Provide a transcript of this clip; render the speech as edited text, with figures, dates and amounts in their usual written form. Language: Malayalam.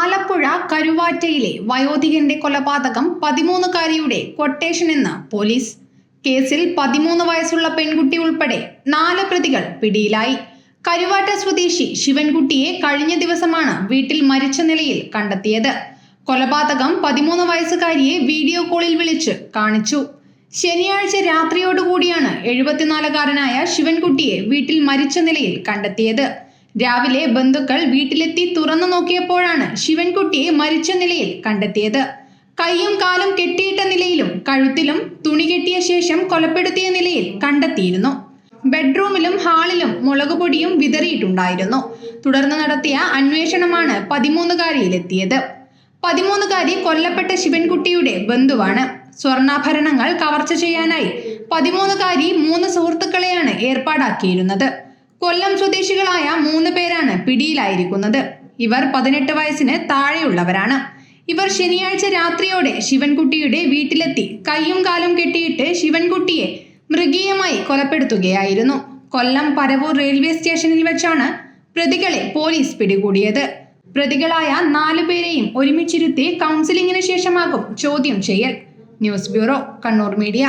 ആലപ്പുഴ കരുവാറ്റയിലെ വയോധികന്റെ കൊലപാതകം 13-കാരിയുടെ ക്വട്ടേഷനെന്ന് പോലീസ്. കേസിൽ 13 വയസ്സുള്ള പെൺകുട്ടി ഉൾപ്പെടെ 4 പ്രതികൾ പിടിയിലായി. കരുവാറ്റ സ്വദേശി ശിവൻകുട്ടിയെ കഴിഞ്ഞ ദിവസമാണ് വീട്ടിൽ മരിച്ച നിലയിൽ കണ്ടെത്തിയത്. കൊലപാതകം 13 വയസ്സുകാരിയെ വീഡിയോ കോളിൽ വിളിച്ച് കാണിച്ചു. ശനിയാഴ്ച രാത്രിയോടുകൂടിയാണ് 74-കാരനായ ശിവൻകുട്ടിയെ വീട്ടിൽ മരിച്ച നിലയിൽ കണ്ടെത്തിയത്. രാവിലെ ബന്ധുക്കൾ വീട്ടിലെത്തി തുറന്നു നോക്കിയപ്പോഴാണ് ശിവൻകുട്ടിയെ മരിച്ച നിലയിൽ കണ്ടെത്തിയത്. കൈയും കാലും കെട്ടിയിട്ട നിലയിലും കഴുത്തിലും തുണി കെട്ടിയ ശേഷം കൊലപ്പെടുത്തിയ നിലയിൽ കണ്ടെത്തിയിരുന്നു. ബെഡ്റൂമിലും ഹാളിലും മുളകുപൊടിയും വിതറിയിട്ടുണ്ടായിരുന്നു. തുടർന്ന് നടത്തിയ അന്വേഷണമാണ് 13-കാരിയിലെത്തിയത്. 13-കാരി കൊല്ലപ്പെട്ട ശിവൻകുട്ടിയുടെ ബന്ധുവാണ്. സ്വർണ്ണാഭരണങ്ങൾ കവർച്ച ചെയ്യാനായി 13-കാരി 3 സുഹൃത്തുക്കളെയാണ് ഏർപ്പാടാക്കിയിരുന്നത്. കൊല്ലം സ്വദേശികളായ 3 പേരാണ് പിടിയിലായിരിക്കുന്നത്. ഇവർ 18 വയസ്സിന് താഴെയുള്ളവരാണ്. ഇവർ ശനിയാഴ്ച രാത്രിയോടെ ശിവൻകുട്ടിയുടെ വീട്ടിലെത്തി കൈയും കാലും കെട്ടിയിട്ട് ശിവൻകുട്ടിയെ മൃഗീയമായി കൊലപ്പെടുത്തുകയായിരുന്നു. കൊല്ലം പരവൂർ റെയിൽവേ സ്റ്റേഷനിൽ വെച്ചാണ് പ്രതികളെ പോലീസ് പിടികൂടിയത്. പ്രതികളായ 4 പേരെയും ഒരുമിച്ചിരുത്തി കൗൺസിലിംഗിന് ശേഷമാകും ചോദ്യം ചെയ്യൽ. News bureau, Kannur media.